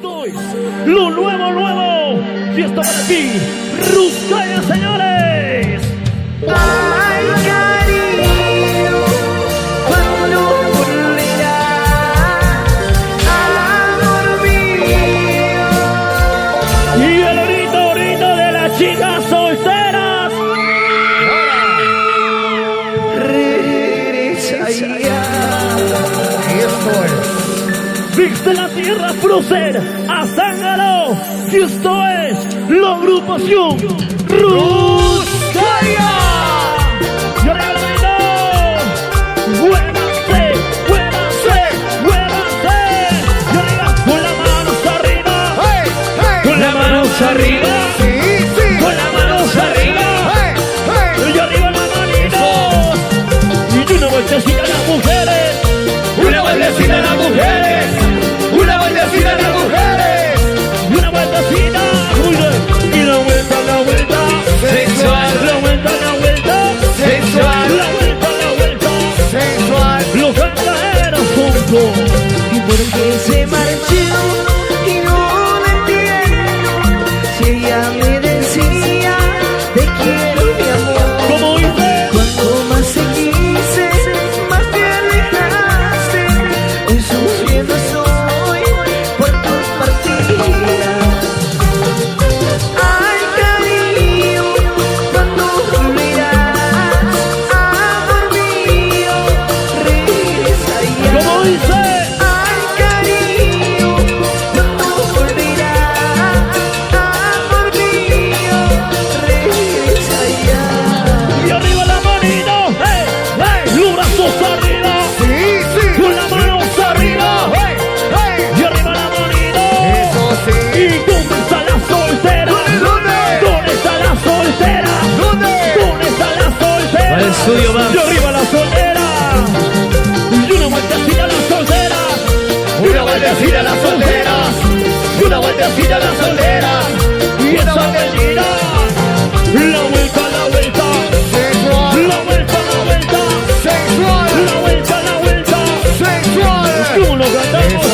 esto es lo nuevo. Y esto para ti, Ruskaya, señores. Ay, cariño, cuando volverás, amor mío. Y el grito de las chicas solteras. Regresa ya. Esto es Viste la tierra Fruser a Zángaro. Y esto es la agrupación Ruskaya. Y ahora el grito. Muévanse. Y arriba con las manos arriba. hey, hey, Con las manos arriba. sí, Con las manos arriba. hey, hey, Y arriba la manito. Y una vueltecita a las mujeres. Una vueltecita a las mujeres. una vueltecita a las mujeres, Y una vueltecita. Muy bien. Y la vuelta. sensual, La vuelta. sensual, La vuelta. sensual, Los cantajeros juntos. ¿Y por qué se marchó? Y no lo entiendo. Si ella me decía, te quiero, mi amor. Como dice. Cuando más te quise, más te alejaste. Hoy sufriendo estoy por tus partidas. Ay, cariño, cuando volverás, amor mío, regresa ya. Como dice. Ay, cariño, cuando volverás, amor mío, regresa ya. Y arriba la manito. Los brazos arriba. sí, Con las manos arriba. hey, hey, Y arriba la manito. eso sí, ¿Y dónde está la soltera? ¿dónde? ¿Dónde está la soltera? ¿Dónde? ¿Dónde está la soltera? Para el estudio, vamos. Y arriba la soltera. Y una vueltecita a las solteras. una vueltecita a las solteras, Y una vueltecita a las solteras. Y esa mentira. La vuelta. sensual, La vuelta. sensual, La vuelta. sensual, ¿Cómo lo cantamos?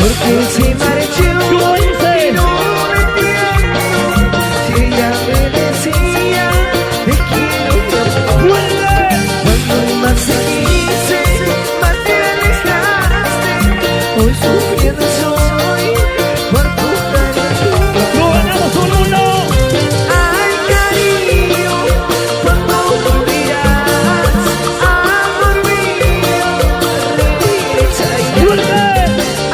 Porque se marchó ¿Cómo dice? y no lo entiendo. Si ella me decía, te quiero, mi amor. ¡Vuelve! Cuando más te quise, más te alejaste. Hoy sufriendo soy por tus caricias. ¡Lo ganamos uno! Ay, cariño, cuando volverás, amor mío, regresa ya. ¡Vuelve!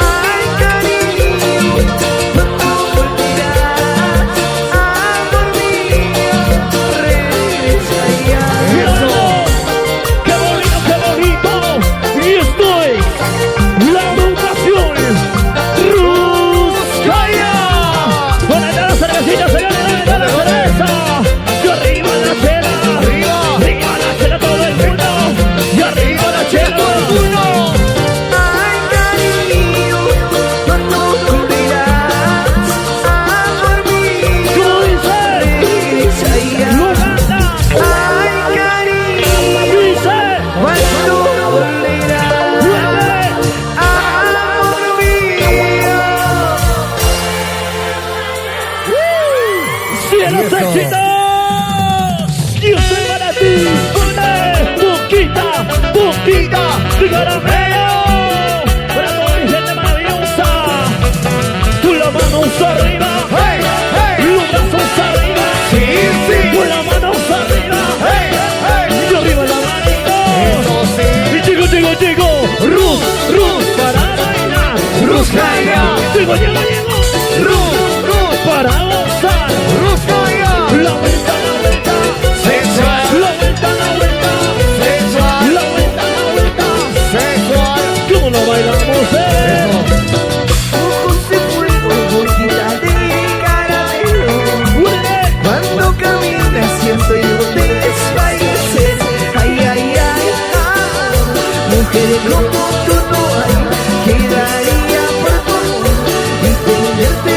Ay, cariño, cuando volverás, amor mío, regresa ya. ¡Eso! ¡Qué bonito! Y estoy la agrupación Ruskaya. Con la cervecita, señores, dale la cerveza. Y arriba la chela. Arriba la chela todo el mundo. Y arriba la chela todo el mundo. Ay, cariño, cuando volverás, amor mío, ¿Cómo dice? regresa ya. ¡Lo canta! Ay, cariño, Dice. cuando volverás, ¡Vuelve! amor mío. ¡Cielos éxitos! Y esto es para ti. Boquita de caramelo. Para toda mi gente maravillosa. Con las manos arriba. hey, hey, Los brazos arriba. sí, Con las manos arriba. hey, hey, Y arriba la manito. eso sí, Y chico. Rus. Para bailar. Ruskaya, Llego. Rus, Para gozar. Ruskaya, La vuelta. sensual, La vuelta. sensual, La vuelta. sensual, ¿Cómo lo bailamos, Ojos de fuego, boquita de caramelo. Cuando caminas siento yo desfallecer. Ay, ay, ay, ay. Mujeres como tú no hay. Quedaría por tu amor y tenerte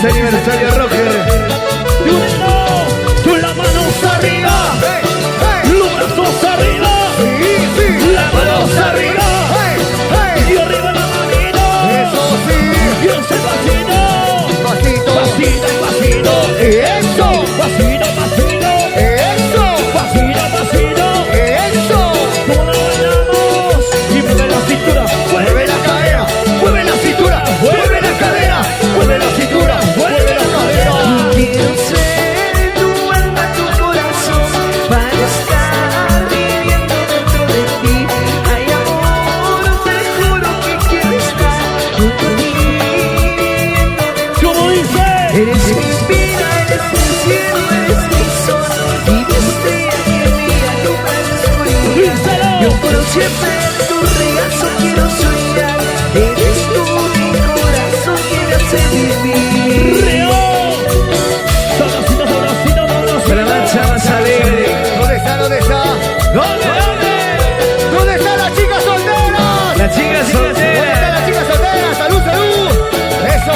Feliz aniversario, Roger. Y unilo, con las manos arriba, ¡Hey! ¡Hey! los brazos arriba, ¡Sí, sí! las manos arriba, ¡Hey! ¡Hey! y arriba la manito. ¡Eso sí! Y ese pasito, ¡Pasito! pasito y pasito. ¡Eso! Pasito, pasito, ¡Eso! pasito, pasito. ¡Eso! Como lo bailamos y mueve la cintura, Mueve la cadera, mueve la cintura, mueve la cadera, mueve la cintura, mueve la cadera. Quiero ser tu alma, tu corazón, para estar viviendo dentro de ti. Ay, amor, te juro que quiero estar junto a ti. como dice. Eres mi vida, eres mi cielo, eres mi sol, y mi estrella que me alumbra en la oscuridad. Díselo. Yo por siempre en tu regazo quiero soñar. Eres tú mi corazón que me hace vivir. Río. Sabrosito, sabrosito, sabrosito. Para marcha más alegre. ¿Dónde está? ¿Dónde está? ¿Dónde? ¿Dónde están las chicas solteras? Las chicas ¿Dónde están las chicas solteras? ¡Salud, salud! ¡Eso!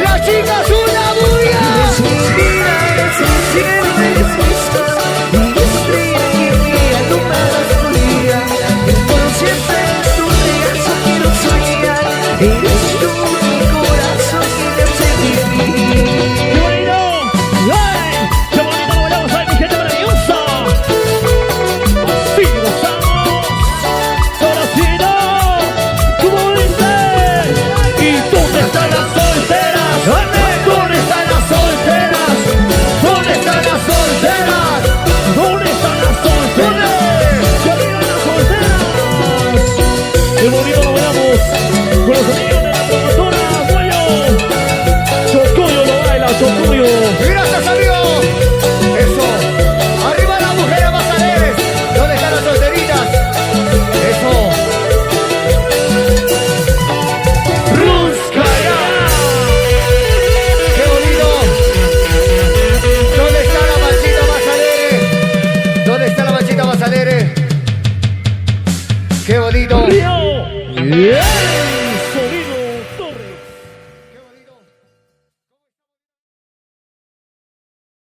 ¡Las chicas una bulla! Eres mi vida, eres mi cielo, eres mi sol, y mi estrella que me alumbra la oscuridad. Yo por siempre en tu regazo quiero soñar. Eres tú mi corazón que me hace vivir. ¡Qué bonito! ¡Ay! ¡Qué bonito lo bailamos ahí, mi gente maravillosa! ¡Sí, gozamos! ¡Sabrosito! ¿Cómo dice? ¿Y dónde están las solteras? ¿Dónde? ¿Dónde están las solteras? ¿Dónde están las solteras? ¿Dónde están las solteras? ¡Que arriba las solteras! ¡Qué bonito lo bailamos! Con los amigos de la promotora, Guayo. Chocoyo lo baila, Chocoyo. ¡Gracias, amigos! ¡Eso! ¡Arriba las mujeres más alegres! ¿Dónde están las solteritas? ¡Eso! ¡Ruskaya! ¡Qué bonito! ¿Dónde está la machita más alegre? ¿Dónde está la machita más alegre? ¡Qué bonito! Río. Yeah.